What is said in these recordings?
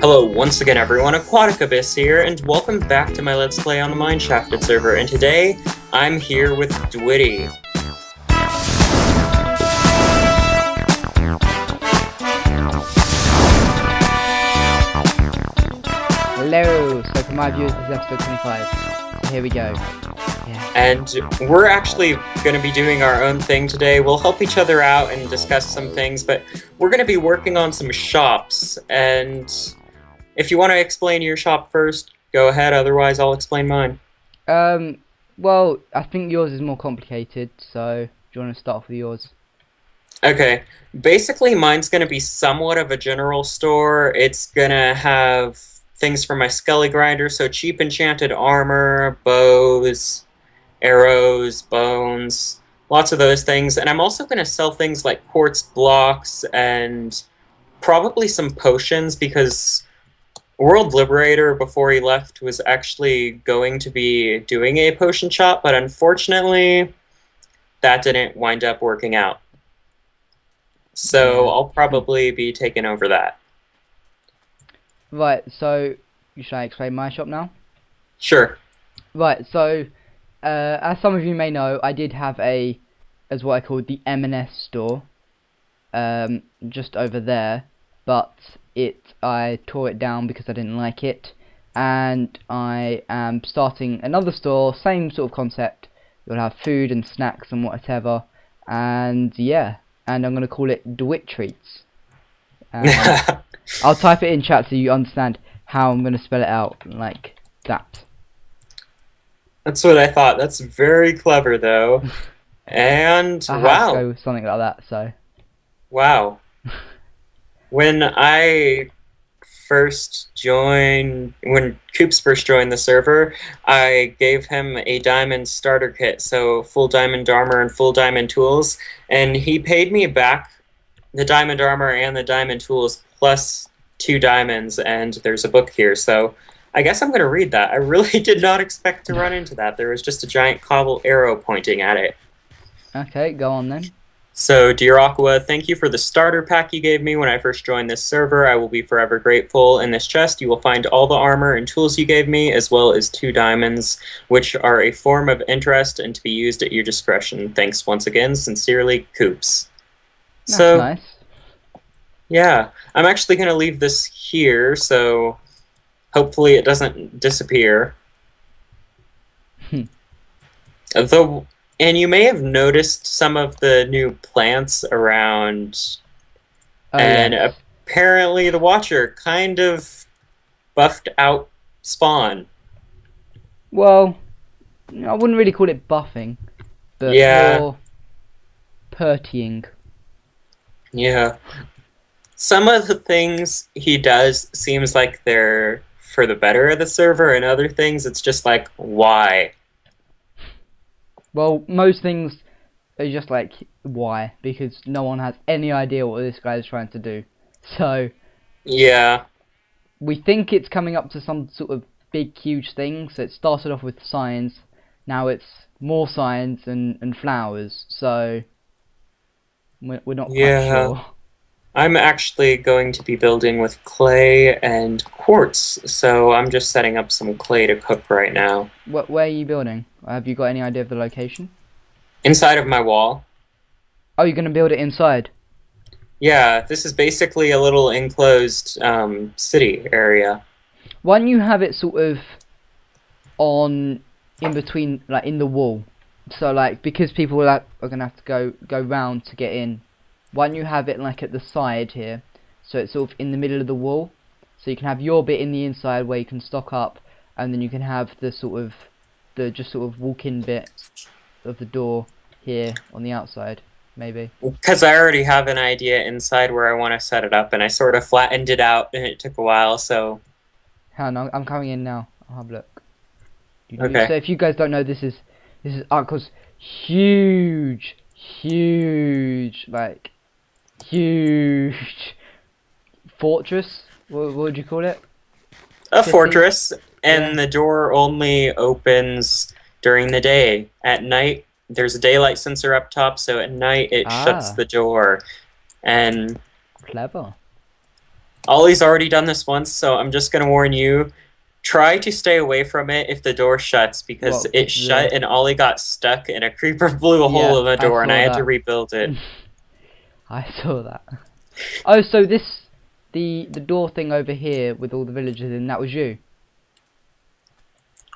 Hello once again everyone, AquaticAbyss here, and welcome back to my Let's Play on the MindShafted server, and today I'm here with Dwittyy. Hello! So for my viewers, this is episode 25. So here we go. Yeah. And we're actually going to be doing our own thing today. We'll help each other out and discuss some things, but we're going to be working on some shops, and if you want to explain your shop first, go ahead, otherwise I'll explain mine. Well, I think yours is more complicated, so do you want to start off with yours? Okay, basically mine's going to be somewhat of a general store. It's going to have things for my Skelly Grinder, so cheap enchanted armor, bows, arrows, bones, lots of those things. And I'm also going to sell things like quartz blocks and probably some potions, because World Liberator, before he left, was actually going to be doing a potion shop, but unfortunately that didn't wind up working out. So I'll probably be taking over that. Right, so should I explain my shop now? Sure. Right, so as some of you may know, I did have as what I called the M&S store, just over there, but I tore it down because I didn't like it, and I am starting another store, same sort of concept. You'll have food and snacks and whatever, and yeah, and I'm going to call it DwiTTreats. I'll type it in chat so you understand how I'm going to spell it out, like that. That's what I thought. That's very clever, though. And I wow. had to go with something like that, so. Wow. When Coops first joined the server, I gave him a diamond starter kit, so full diamond armor and full diamond tools, and he paid me back the diamond armor and the diamond tools plus 2 diamonds, and there's a book here, so I guess I'm going to read that. I really did not expect to run into that. There was just a giant cobble arrow pointing at it. Okay, go on then. So, dear Aqua, thank you for the starter pack you gave me when I first joined this server. I will be forever grateful. In this chest, you will find all the armor and tools you gave me, as well as 2 diamonds, which are a form of interest and to be used at your discretion. Thanks once again. Sincerely, Coops. That's so nice. Yeah, I'm actually going to leave this here, so hopefully it doesn't disappear. And you may have noticed some of the new plants around, and yes. Apparently the Watcher kind of buffed out Spawn. Well, I wouldn't really call it buffing, but Yeah. more purtying. Yeah. Some of the things he does seems like they're for the better of the server, and other things it's just like, why? Well, most things are just like, why? Because no one has any idea what this guy is trying to do. So, yeah. We think it's coming up to some sort of big, huge thing. So it started off with signs. Now it's more signs and flowers. So, we're not quite sure. I'm actually going to be building with clay and quartz, so I'm just setting up some clay to cook right now. Where are you building? Have you got any idea of the location? Inside of my wall. Oh, you're going to build it inside? Yeah, this is basically a little enclosed city area. Why don't you have it sort of in between, like in the wall? So like, because people are going to have to go round to get in. Why don't you have it like at the side here, so it's sort of in the middle of the wall, so you can have your bit in the inside where you can stock up, and then you can have the just sort of walk-in bit of the door here on the outside, maybe. Because I already have an idea inside where I want to set it up, and I sort of flattened it out, and it took a while, so... Hang on, I'm coming in now. I'll have a look. Okay. So if you guys don't know, this is Aqua's huge, like, huge fortress. What would you call it? A fortress, and the door only opens during the day. At night, there's a daylight sensor up top, so at night it shuts the door. And clever. Ollie's already done this once, so I'm just gonna warn you. Try to stay away from it if the door shuts, because Well, it shut and Ollie got stuck and a creeper blew a hole yeah, in the I door and I saw had to that. rebuild it. I saw that. Oh, so the door thing over here with all the villagers in, that was you?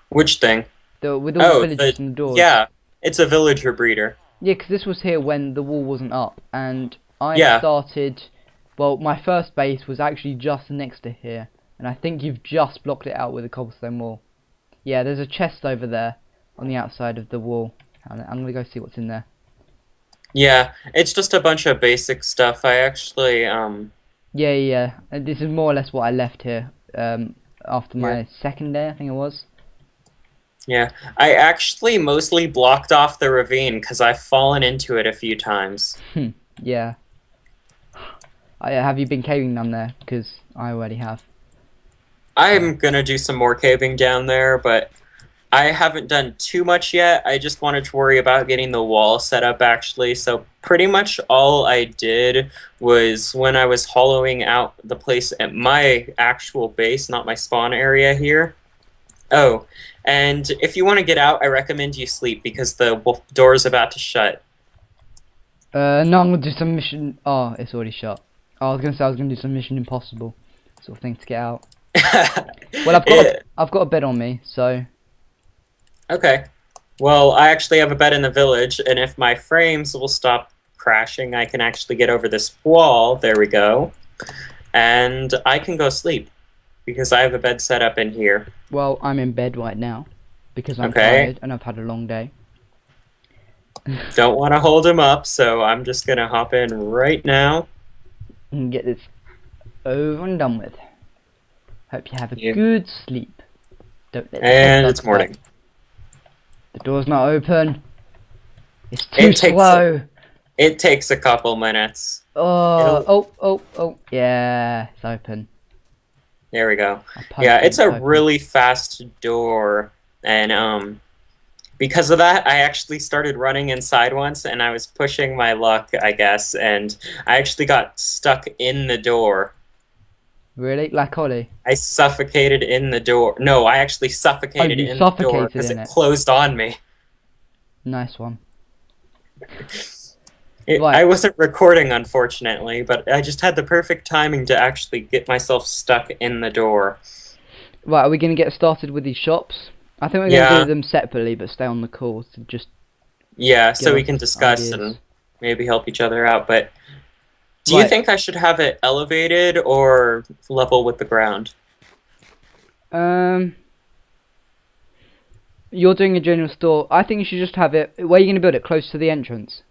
Which thing? With all the Oh, villagers and the doors. yeah, it's a villager breeder. Yeah, because this was here when the wall wasn't up, and I Yeah. started. Well, my first base was actually just next to here, and I think you've just blocked it out with a cobblestone wall. Yeah, there's a chest over there on the outside of the wall. I'm gonna go see what's in there. Yeah, it's just a bunch of basic stuff. I actually, Yeah. And this is more or less what I left here after yeah, my second day, I think it was. yeah. I actually mostly blocked off the ravine because I've fallen into it a few times. Yeah. Have you been caving down there? Because I already have. I'm gonna do some more caving down there, but I haven't done too much yet. I just wanted to worry about getting the wall set up actually. So pretty much all I did was when I was hollowing out the place at my actual base, not my spawn area here. Oh, and if you want to get out, I recommend you sleep because the door is about to shut. No, I'm gonna do some mission. Oh, it's already shut. I was gonna say I was gonna do some Mission Impossible sort of thing to get out. Well, I've got a bed on me, so Okay. Well, I actually have a bed in the village, and if my frames will stop crashing, I can actually get over this wall. There we go. And I can go sleep because I have a bed set up in here. well, I'm in bed right now because I'm Okay. tired and I've had a long day. Don't want to hold him up, so I'm just going to hop in right now. And get this over and done with. Hope you have a Yeah. good sleep. Don't let the And bed it's bugs morning. bite. The door's not open. It's too slow. It takes a couple minutes. Oh. Yeah, it's open. There we go. I Yeah, punched it's it, a open. really fast door, and because of that, I actually started running inside once, and I was pushing my luck, I guess, and I actually got stuck in the door. Really? Like Ollie? I suffocated in the door. No, I actually suffocated You in the door suffocated because in it it. closed on me. Nice one. I Right. wasn't recording, unfortunately, but I just had the perfect timing to actually get myself stuck in the door. Right, are we going to get started with these shops? I think we're going to do them separately, but stay on the call to just Yeah, give so we us can discuss ideas. and maybe help each other out, but do you think I should have it elevated or level with the ground? You're doing a general store. I think you should just have it. Where are you going to build it? Close to the entrance?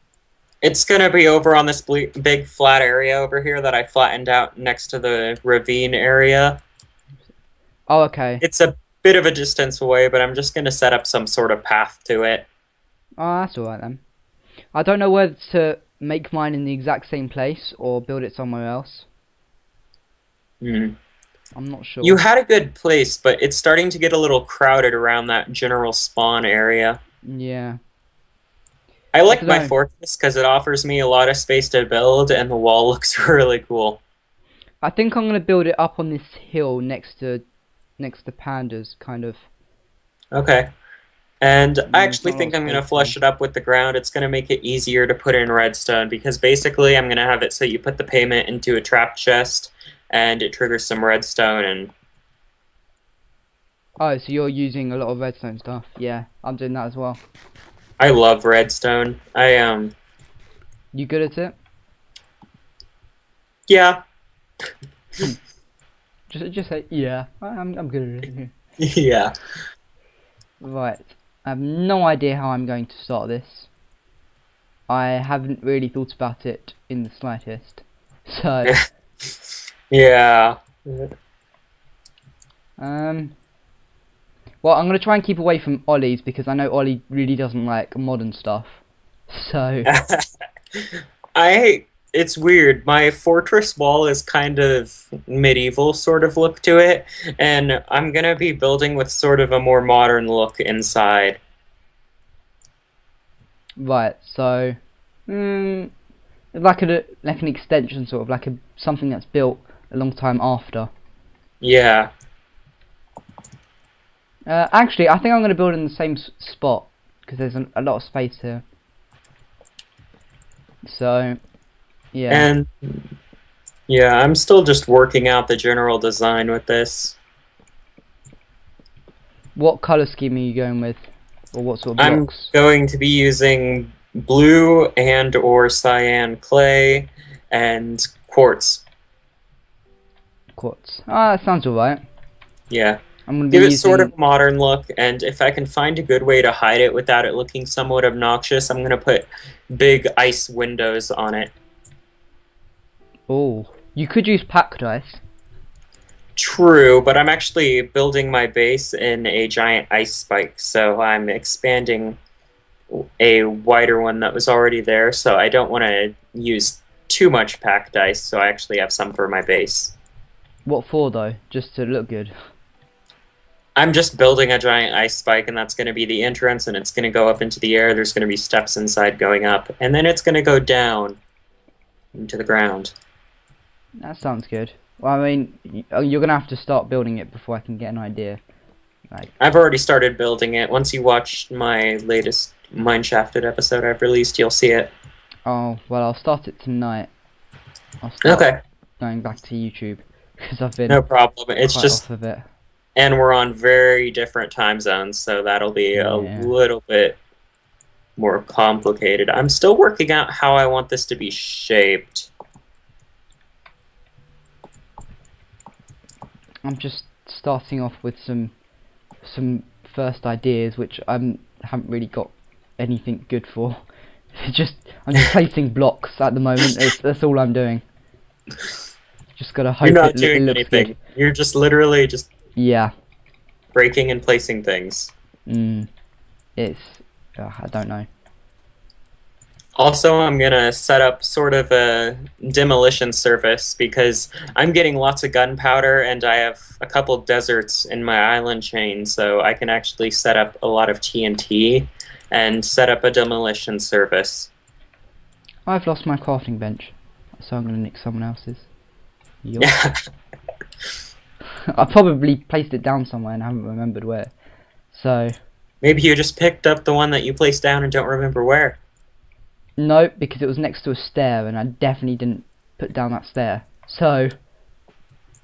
It's going to be over on this big flat area over here that I flattened out next to the ravine area. Oh, okay. It's a bit of a distance away, but I'm just going to set up some sort of path to it. Oh, that's alright then. I don't know whether to make mine in the exact same place or build it somewhere else. I'm not sure. You had a good place, but it's starting to get a little crowded around that general spawn area. Yeah. I like my fortress because it offers me a lot of space to build, and the wall looks really cool. I think I'm going to build it up on this hill next to pandas, kind of. Okay. And I actually think I'm going to flush it up with the ground. It's going to make it easier to put in redstone, because basically I'm going to have it so you put the payment into a trap chest, and it triggers some redstone. And oh, so you're using a lot of redstone stuff. Yeah, I'm doing that as well. I love redstone. You good at it? Yeah. Just say yeah. I'm good at it. Yeah. Right. I have no idea how I'm going to start this. I haven't really thought about it in the slightest. So yeah. Well, I'm gonna try and keep away from Ollie's because I know Ollie really doesn't like modern stuff. So It's weird. My fortress wall is kind of medieval sort of look to it, and I'm gonna be building with sort of a more modern look inside. right, so like an extension, sort of like something that's built a long time after. Yeah. Actually, I think I'm going to build in the same spot because there's a lot of space here. So, yeah. And yeah, I'm still just working out the general design with this. What color scheme are you going with, or what sort of I'm blocks? going to be using blue and or cyan clay and quartz. Quartz. Ah, that sounds alright. Yeah. I'm going to Give be it sort of using. a modern look, and if I can find a good way to hide it without it looking somewhat obnoxious, I'm going to put big ice windows on it. Oh, you could use packed ice. True, but I'm actually building my base in a giant ice spike, so I'm expanding a wider one that was already there, so I don't want to use too much packed ice, so I actually have some for my base. What for though? Just to look good. I'm just building a giant ice spike, and that's going to be the entrance, and it's going to go up into the air. There's going to be steps inside going up, and then it's going to go down into the ground. That sounds good. Well, I mean, you're going to have to start building it before I can get an idea. Like, I've already started building it. Once you watch my latest MindShafted episode I've released, you'll see it. oh, well, I'll start it tonight. I'll start Okay, going back to YouTube because I've been no problem. It's quite just, off of it. and we're on very different time zones, so that'll be a Yeah. little bit more complicated. I'm still working out how I want this to be shaped. I'm just starting off with some first ideas, which I haven't really got anything good for. I'm just placing blocks at the moment. That's all I'm doing. Just gotta hope You're not it doing looks anything. good. You're just literally just Yeah. breaking and placing things. It's I don't know. Also, I'm gonna set up sort of a demolition service because I'm getting lots of gunpowder and I have a couple deserts in my island chain, so I can actually set up a lot of TNT and set up a demolition service. I've lost my crafting bench, so I'm gonna nick someone else's. Yup. Yeah. I probably placed it down somewhere and I haven't remembered where. So Maybe you just picked up the one that you placed down and don't remember where. no, because it was next to a stair and I definitely didn't put down that stair. So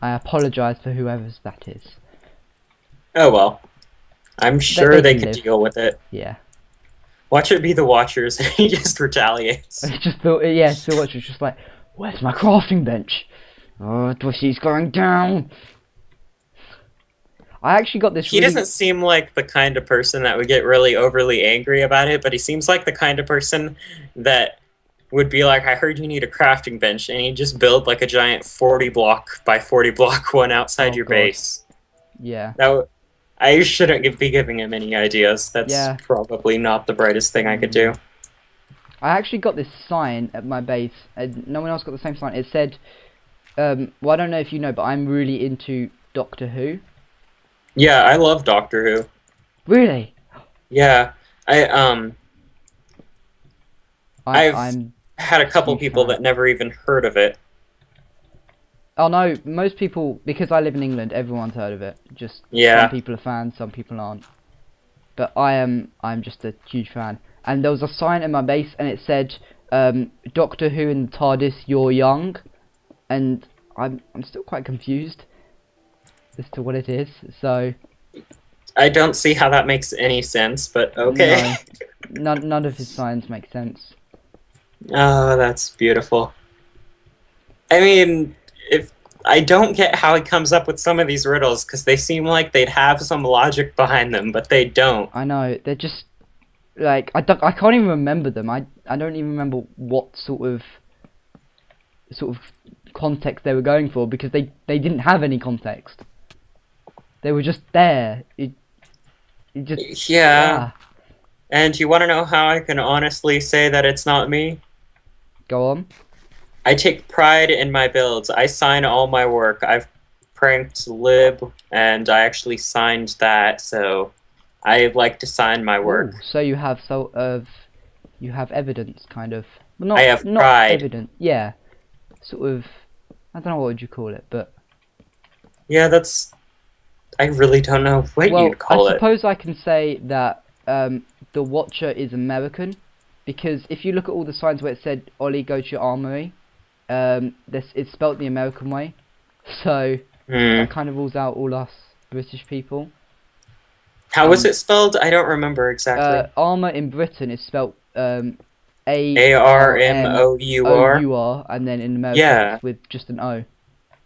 I apologise for whoever's that is. Oh well. I'm sure they can could live. deal with it. Yeah. Watch it be the Watchers and he just retaliates. I just thought, yeah, so much was just like, where's my crafting bench? Oh, Dwitty's going down. I actually got this. He doesn't seem like the kind of person that would get really overly angry about it, but he seems like the kind of person that would be like, I heard you need a crafting bench, and he'd just build like a giant 40 block by 40 block one outside your God. base. Yeah. I shouldn't be giving him any ideas. That's probably not the brightest thing I could do. I actually got this sign at my base, and no one else got the same sign. It said, well, I don't know if you know, but I'm really into Doctor Who. Yeah, I love Doctor Who. Really? Yeah, I've I'm had a couple people that never even heard of it. Oh no, most people, because I live in England, everyone's heard of it. Just some people are fans, some people aren't. But I'm just a huge fan. And there was a sign in my base, and it said, Doctor Who in the TARDIS, you're young. And I'm still quite confused as to what it is. So I don't see how that makes any sense, but okay. No, none of his signs make sense. Oh, that's beautiful. I mean, if I don't get how he comes up with some of these riddles, because they seem like they'd have some logic behind them, but they don't. I know, they're just like I can't even remember them. I don't even remember what sort of context they were going for, because they didn't have any context. They were just there. It just yeah. And you want to know how I can honestly say that it's not me? Go on. I take pride in my builds. I sign all my work. I've pranked Lib, and I actually signed that, so I like to sign my work. Ooh, so you have you have evidence, kind of. Well, I have not pride. evidence. Yeah, sort of. I don't know what would you call it, but Yeah, that's. I really don't know what well, you'd I call it. suppose I can say that the Watcher is American, because if you look at all the signs where it said "Ollie, go to your armory," it's spelt the American way, so Hmm. that kind of rules out all us British people. How was And it spelled? I don't remember exactly. armor in Britain is spelt A R M O ARMOUR. U R, and then in America Yeah. it's with just an O,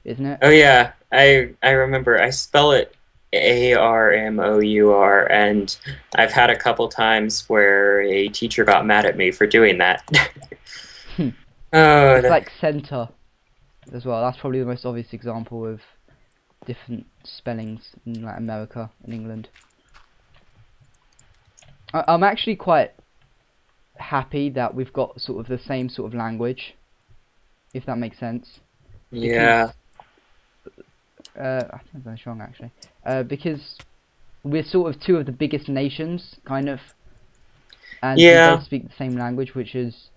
isn't it? Oh yeah. I remember. I spell it ARMOUR, and I've had a couple times where a teacher got mad at me for doing that. Oh, It's like center as well. That's probably the most obvious example of different spellings in like America and England. I'm actually quite happy that we've got sort of the same sort of language, if that makes sense. yeah. Because I think that's wrong actually. Because we're sort of two of the biggest nations, kind of, and we Yeah. both speak the same language, which is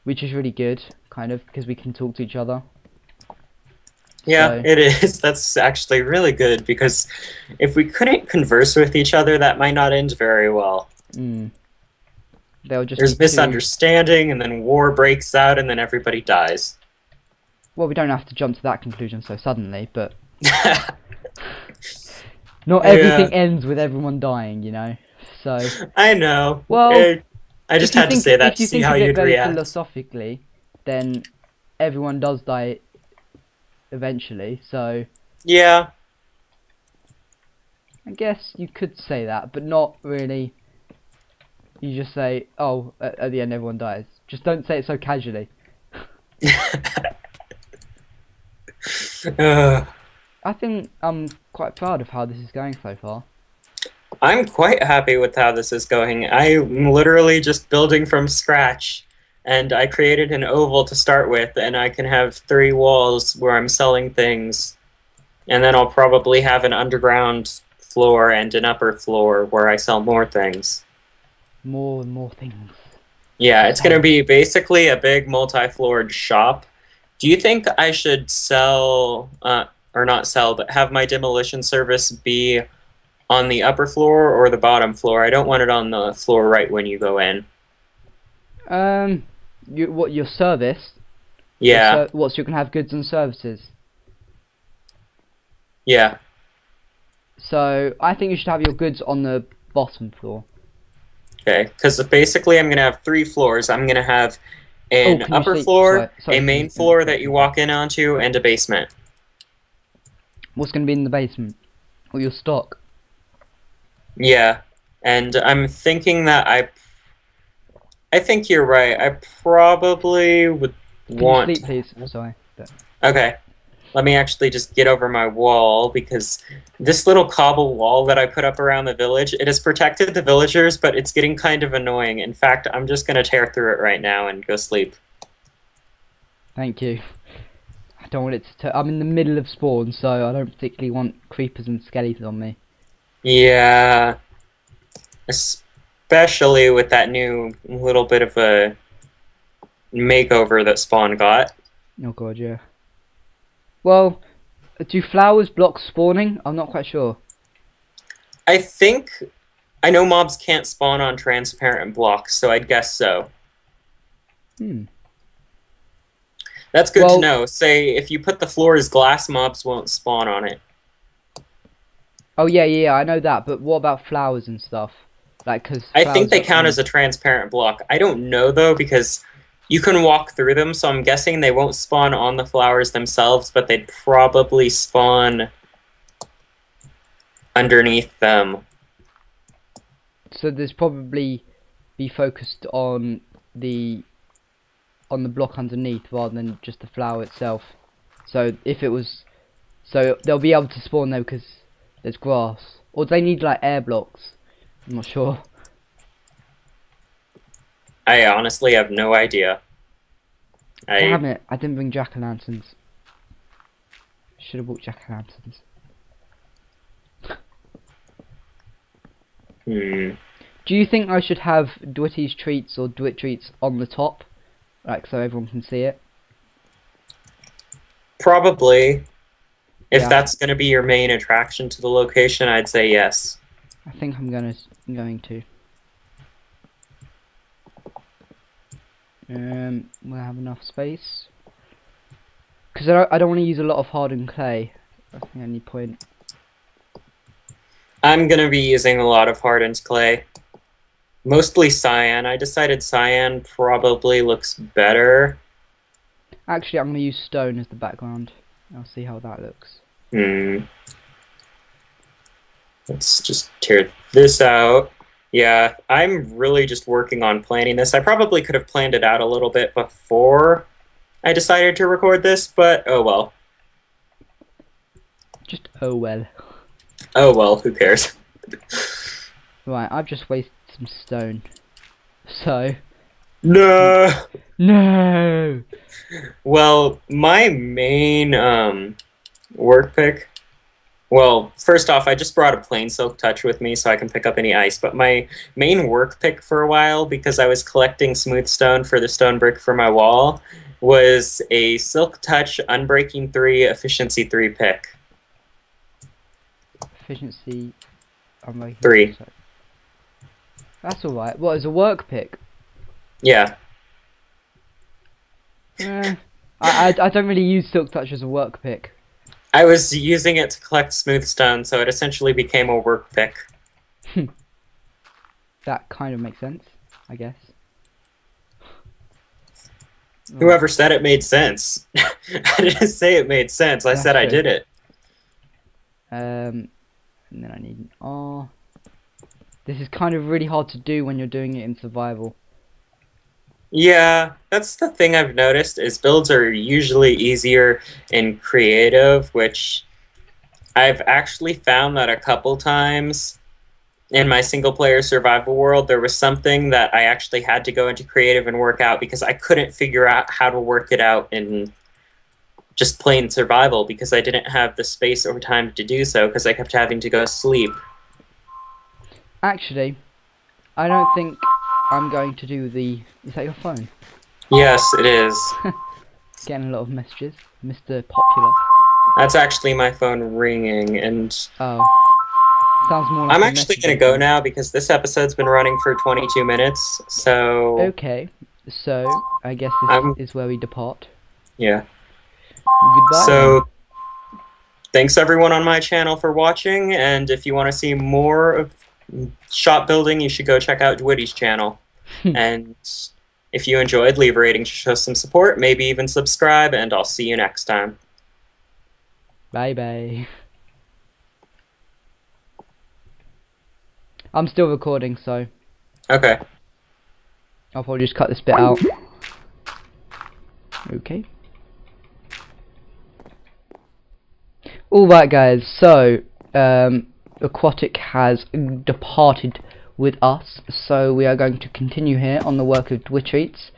really good, kind of, because we can talk to each other. Yeah, So, it is. That's actually really good because if we couldn't converse with each other, that might not end very well. they'll just There's be too. misunderstanding, and then war breaks out, and then everybody dies. Well, we don't have to jump to that conclusion so suddenly, but not Yeah, everything ends with everyone dying, you know. So, I know. well, I just had to say that if to you see think how of it you'd very react. philosophically, then everyone does die eventually. So, Yeah, I guess you could say that, but not really. You just say, "Oh, at the end, everyone dies." Just don't say it so casually. uh, I think I'm quite proud of how this is going so far. I'm quite happy with how this is going. I'm literally just building from scratch, and I created an oval to start with, and I can have 3 walls where I'm selling things, and then I'll probably have an underground floor and an upper floor where I sell more things. More and more things Yeah, to it's going to sell. be basically a big multi-floored shop. Do you think I should sell, or not sell, but have my demolition service be on the upper floor or the bottom floor? I don't want it on the floor right when you go in. Um, your service? Yeah, What? So you can have goods and services. yeah. So I think you should have your goods on the bottom floor. Okay, because basically I'm going to have 3 floors. I'm going to have Oh, an can you upper say? floor, Sorry a to main floor that interrupt you you there. walk in onto, and a basement. What's going to be in the basement? Or your stock? Yeah, and I'm thinking that I think you're right. I probably would Can you want sleep, to please? have... Sorry. Okay, let me actually just get over my wall because this little cobble wall that I put up around the village, it has protected the villagers, but it's getting kind of annoying. In fact, I'm just going to tear through it right now and go sleep. Thank you. I don't want it to. I'm in the middle of spawn, so I don't particularly want creepers and skeletons on me. Yeah, especially with that new little bit of a makeover that Spawn got. Oh god, yeah. Well, do flowers block spawning? I'm not quite sure. I think I know mobs can't spawn on transparent blocks, so I'd guess so. Hmm. That's good to Well, know. Say if you put the floor as glass, mobs won't spawn on it. oh yeah, I know that. But what about flowers and stuff? Like, cause I think flowers they are count on. as a transparent block. I don't know though because you can walk through them, so I'm guessing they won't spawn on the flowers themselves, but they'd probably spawn underneath them. So there's probably be focused on the block underneath rather than just the flower itself. So if it was, so they'll be able to spawn there because there's grass, or do they need like air blocks? I'm not sure. I honestly have no idea. Damn it! I didn't bring jack-o'-lanterns. Should have bought jack-o'-lanterns. Hmm. Do you think I should have DwiTTreats or DwiTTreats on the top, like so everyone can see it? Probably. If Yeah, that's going to be your main attraction to the location, I'd say yes. I think I'm going to. We'll have enough space. Because I don't want to use a lot of hardened clay. That's the only point. I'm going to be using a lot of hardened clay. Mostly cyan. I decided cyan probably looks better. Actually, I'm going to use stone as the background. I'll see how that looks. Let's just tear this out. Yeah, I'm really just working on planning this. I probably could have planned it out a little bit before I decided to record this, but oh well. Just oh well. Oh well, who cares? Right, I've just wasted some stone. So... No! No! Well, my main work pick... Well, first off, I just brought a plain silk touch with me so I can pick up any ice, but my main work pick for a while, because I was collecting smooth stone for the stone brick for my wall, was a silk touch unbreaking 3 efficiency 3 pick. Efficiency... I'm making 3. That's alright. What, is a work pick? Yeah. I don't really use silk touch as a work pick. I was using it to collect smooth stone, so it essentially became a work pick. That kind of makes sense, I guess. Whoever said it made sense? I didn't say it made sense. I said I did it. And then I need an R. This is kind of really hard to do when you're doing it in survival. Yeah, that's the thing I've noticed, is builds are usually easier in creative, which I've actually found that a couple times in my single-player survival world, there was something that I actually had to go into creative and work out because I couldn't figure out how to work it out in just plain survival because I didn't have the space or time to do so because I kept having to go sleep. Actually, I don't think I'm going to do the... Is that your phone? Yes, it is. Getting a lot of messages. Mr. Popular. That's actually my phone ringing, and... Oh. Sounds more like I'm actually going to go now because this episode's been running for 22 minutes, so... Okay, so I guess this is where we depart. Yeah. Goodbye. So, thanks everyone on my channel for watching, and if you want to see more of shop building, you should go check out Dwittyy's channel. And if you enjoyed, leave a rating to show some support, maybe even subscribe, and I'll see you next time. Bye bye. I'm still recording, so... Okay. I'll probably just cut this bit out. Okay. Alright guys, so... Aquatic has departed with us, so we are going to continue here on the work of DwiTTreats,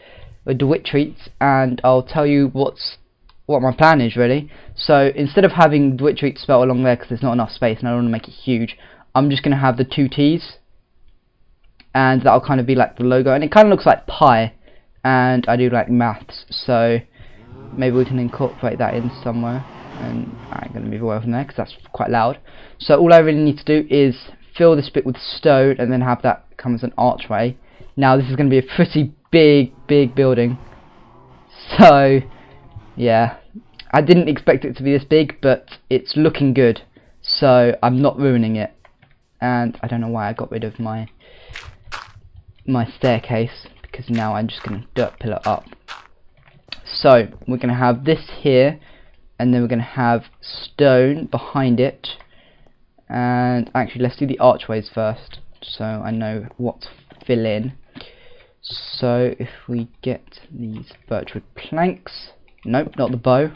and I'll tell you what my plan is really. So instead of having DwiTTreats spelled along there because there's not enough space and I don't want to make it huge, I'm just going to have the 2 T's, and that'll kind of be like the logo, and it kind of looks like pi, and I do like maths, so maybe we can incorporate that in somewhere. And I'm going to move away from there because that's quite loud. So all I really need to do is fill this bit with stone and then have that come as an archway. Now this is going to be a pretty big building. So yeah, I didn't expect it to be this big, but it's looking good. So I'm not ruining it. And I don't know why I got rid of my staircase, because now I'm just going to dirt pillar up. So we're going to have this here, and then we're going to have stone behind it. And actually, let's do the archways first, so I know what to fill in. So if we get these birchwood planks, nope, not the bow,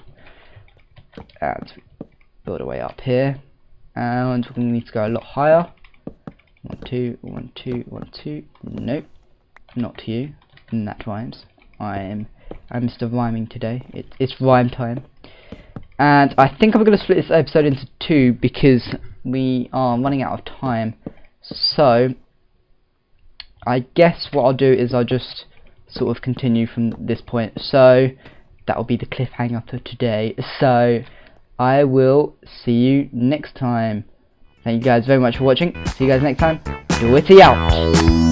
and build our way up here, and we're going to need to go a lot higher. 1 2 1 2 1 2. Nope, not to you. And that rhymes. I'm Mr. Rhyming today. It's rhyme time. And I think I'm going to split this episode into 2 because we are running out of time. So I guess what I'll do is I'll just sort of continue from this point. So that will be the cliffhanger for today. So I will see you next time. Thank you guys very much for watching. See you guys next time. Dwittyy out.